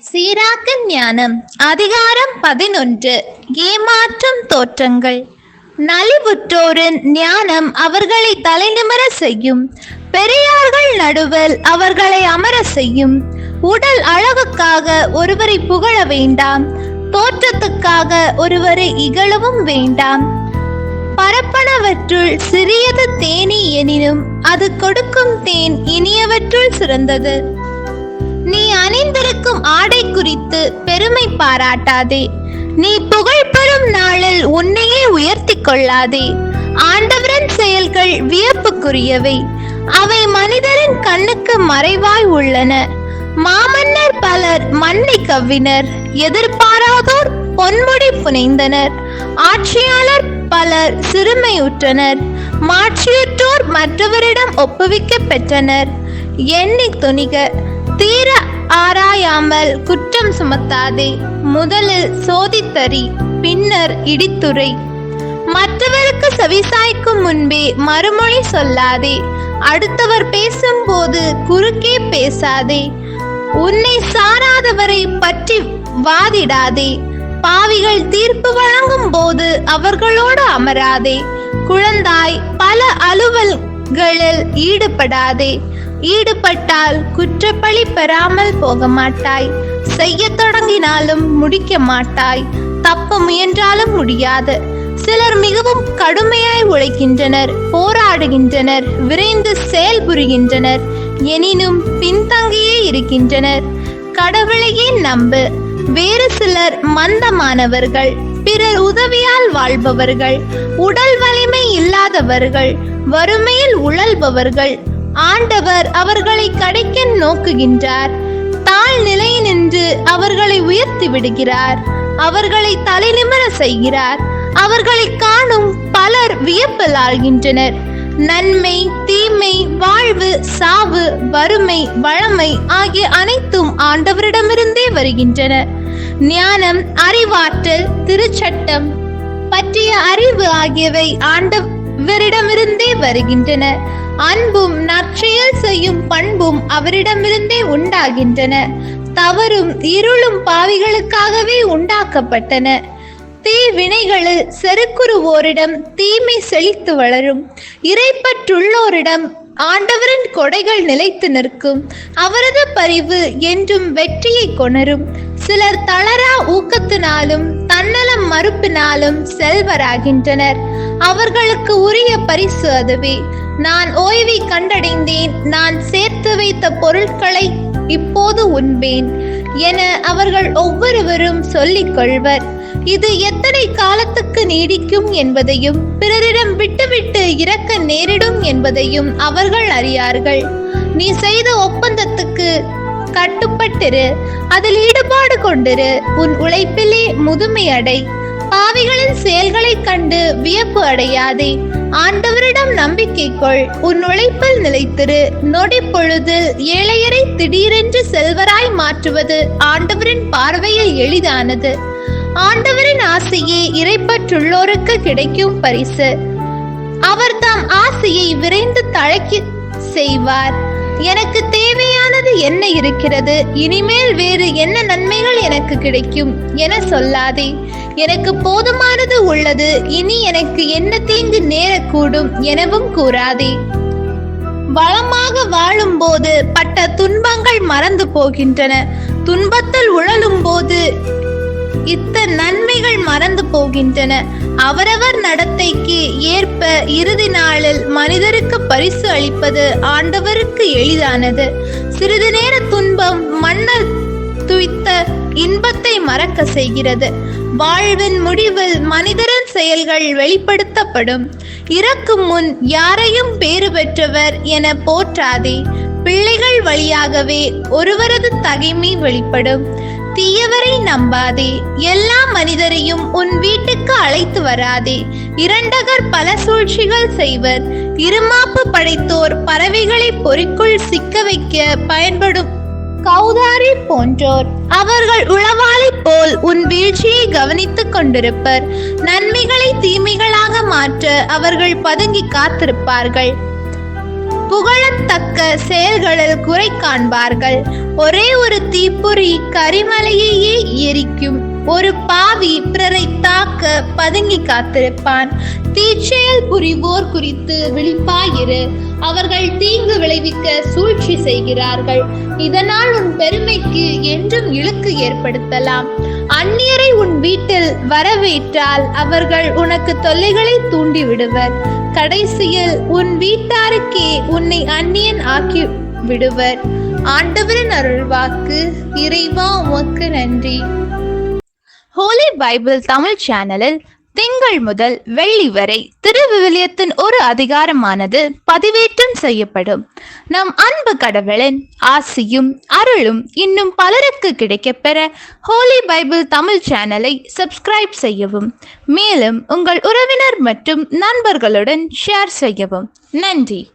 சீராக்க ஞானம் அதிகாரம் 11. ஏமாற்றும் தோற்றங்கள். நலிவுற்றோரின் ஞானம் அவர்களை தலைநிமிர செய்யும். பெரியார்கள் நடுவில் அவர்களை அமர செய்யும். உடல் அழகுக்காக ஒருவரை புகழ வேண்டாம், தோற்றத்துக்காக ஒருவரை இகழவும் வேண்டாம். பரப்பனவற்றுள் சிறியது தேனீ எனினும் அது கொடுக்கும் தேன் இனியவற்றுள் சிறந்தது. நீ அணிந்திருக்கும் ஆடை குறித்து பெருமை பாராட்டாதே. நீ புகழ் பெறும் நாளில் உன்னையே உயர்த்தி கொள்ளாதே. ஆண்டவரின் செயல்கள் வியப்புக்குரியவை, அவை மனிதரின் கண்ணுக்கு மறைவாய் உள்ளன. மாமன்னர் பலர் மண்ணை கவ்வினர், எதிர்பாராதோர் பொன்முடி புனைந்தனர். ஆட்சியாளர் பலர் சிறுமையுற்றனர், மாட்சியுற்றோர் மற்றவரிடம் ஒப்புவிக்க பெற்றனர். எண்ணி துணிக, தீர ஆராயாமல் குற்றம் சுமத்தாதே. முதலில் சோதித்தறி, பின்னர் இடித்துரை. மற்றவருக்கு செவிசாய்க்கும் முன்பே மறுமொழி சொல்லாதே. அடுத்தவர் பேசும்போது குறுக்கே பேசாதே. உன்னை சாராதவரை பற்றி வாதிடாதே. பாவிகள் தீர்ப்பு வழங்கும் போது அவர்களோடு அமராதே. குழந்தாய், பல அலுவல்களில் ஈடுபடாதே. ஈடுபட்டால் குற்றப்பழி பெறாமல் போக மாட்டாய். செய்ய தொடங்கினாலும் முடிக்க மாட்டாய். தப்ப முயன்றாலும் முடியாது. சிலர் மிகவும் கடுமையாய் உழைக்கின்றனர், போராடுகின்றனர், விரைந்து செயல்புரிகின்றனர், எனினும் பின்தங்கியே இருக்கின்றனர். கடவுளையே நம்பு. வேறு சிலர் மந்தமானவர்கள், பிறர் உதவியால் வாழ்பவர்கள், உடல் வலிமை இல்லாதவர்கள், வறுமையில் உழல்பவர்கள். ஆண்டவர் அவர்களை கடைக்க நோக்குகின்றார். தாழ் நிலை நின்று அவர்களை உயர்த்தி விடுகிறார். அவர்களை தலைநிமிர செய்கிறார். அவர்களை காணும் பலர் வியப்பில் ஆழ்கின்றனர். நன்மை, தீமை, வாழ்வு, சாவு, வறுமை, வளமை ஆகிய அனைத்தும் ஆண்டவரிடமிருந்தே வருகின்றன. ஞானம், அறிவாற்றல், திருச்சட்டம் பற்றிய அறிவு ஆகியவை ஆண்டவரிடமிருந்தே வருகின்றன. அன்பும் நற்செயல் செய்யும் பண்பும் அவரிடமிருந்தே உண்டாகின்றன. தவறும் இருளும் பாவிகளுக்காகவே உண்டாக்கப்பட்டன. தீவினைகளில் செருக்குருவோரிடம் தீமை செழித்து வளரும். இறைப்பற்றுள்ளோரிடம் ஆண்டவரின் கொடைகள் நிலைத்து நிற்கும். அவரது பரிவு என்றும் வெற்றியை கொணரும். சிலர் தளரா ஊக்கத்தினாலும் தன்னலம் மறுப்பினாலும் செல்வராகின்றனர். அவர்களுக்கு உரிய பரிசு அதுவே. நான் ஓய்வை கண்டடைந்தேன், நான் சேர்த்து வைத்த பொருட்களை இப்போது உண்பேன் என அவர்கள் ஒவ்வொருவரும் சொல்லிக் கொள்வர். இது எத்தனை காலத்துக்கு நீடிக்கும் என்பதையும் பிறரிடம் விட்டுவிட்டு இறக்க நேரிடும் என்பதையும் அவர்கள் அறியார்கள். நீ செய்த ஒப்பந்தத்துக்கு கட்டுப்பட்டிரு, அதில் ஈடுபாடு கொண்டிரு. உன் உழைப்பிலே முதுமை அடை. பாவிகளின் செயல்களை கண்டு வியப்பு அடையாதே. ஆண்டவரிடம் நம்பிக்கை கொள். உன் உழைப்பில் நிலைத்திரு. நொடி பொழுதில் ஏழையரை திடீரென்று செல்வராய் மாற்றுவது ஆண்டவரின் பார்வையில் எளிதானது. ஆண்டவரின் ஆசையே இறைப்பற்றுள்ளோருக்கு கிடைக்கும் பரிசு. அவர் தாம் ஆசையை விரைந்து தழைக்க செய்வார். எனக்கு தேவையானது என்ன இருக்கிறது, இனிமேல் வேறு என்ன நன்மைகள் எனக்கு கிடைக்கும் என சொல்லாதே. எனக்கு போதுமானது உள்ளது, இனி எனக்கு என்ன தீங்கு நேரக்கூடும் எனவும் கூறாதே. வளமாக வாழும் போது பட்ட துன்பங்கள் மறந்து போகின்றன. துன்பத்தில் உழலும் போது இத்த நன்மைகள் மறந்து போகின்றன. அவரவர் நடத்தைக்கு ஏற்ப இறுதி நாளில் மனிதருக்கு பரிசு அளிப்பது ஆண்டவருக்கு எளிதானது. சிறிது நேர துன்பம் மன்னர் துய்த்த இன்பத்தை மறக்க செய்கிறது. வாழ்வின் முடிவில் மனிதரின் செயல்கள் வெளிப்படுத்தப்படும். இறக்கும் முன் யாரையும் பேறு பெற்றவர் என போற்றாதே. பிள்ளைகள் வழியாகவே ஒருவரது தகைமை வெளிப்படும். தீயவரை நம்பாதே. எல்லா மனிதரையும் உன் வீட்டுக்கு அழைத்து வராதே. இரண்டகர் பல சூழ்ச்சிகள் செய்வர். இருமாப்பு படைத்தோர் பறவைகளை பொறிக்குள் சிக்க வைக்க பயன்படும் கௌதாரி போன்றோர். அவர்கள் உளவாளி போல் உன் வீழ்ச்சியை கவனித்துக் கொண்டிருப்பர். நன்மைகளை தீமைகளாக மாற்ற அவர்கள் பதுங்கி காத்திருப்பார்கள். புகழத்தக்க செயல்களில் குறை காண்பார்கள். ஒரே ஒரு தீப்பொறி கரிமலையையே எரிக்கும். ஒரு பாவி பிறரை தாக்க பதுங்கி காத்திருப்பான். தீச்செயல் புரிவோர் குறித்து விழிப்பாயிரு. அவர்கள் தீங்கு விளைவிக்க சூழ்ச்சி செய்கிறார்கள். இதனால் உன் பெருமைக்கு என்றும் இழுக்கு ஏற்படுத்தலாம். அந்நியரை உன் வீட்டில் வரவேற்றால் அவர்கள் உனக்கு தொல்லைகளை தூண்டி விடுவர். கடைசியில் உன் வீட்டாருக்கே உன்னை அந்நியன் ஆக்கி விடுவர். ஆண்டவரின் அருள்வாக்கு. இறைவா உமக்கு நன்றி. ஹோலி பைபிள் தமிழ் சேனலில் திங்கள் முதல் வெள்ளி வரை திருவிவிலியத்தின் ஒரு அதிகாரமானது பதிவேற்றம் செய்யப்படும். நம் அன்பு கடவுளின் ஆசியும் அருளும் இன்னும் பலருக்கு கிடைக்கப்பெற ஹோலி பைபிள் தமிழ் சேனலை சப்ஸ்கிரைப் செய்யவும். மேலும் உங்கள் உறவினர் மற்றும் நண்பர்களுடன் ஷேர் செய்யவும். நன்றி.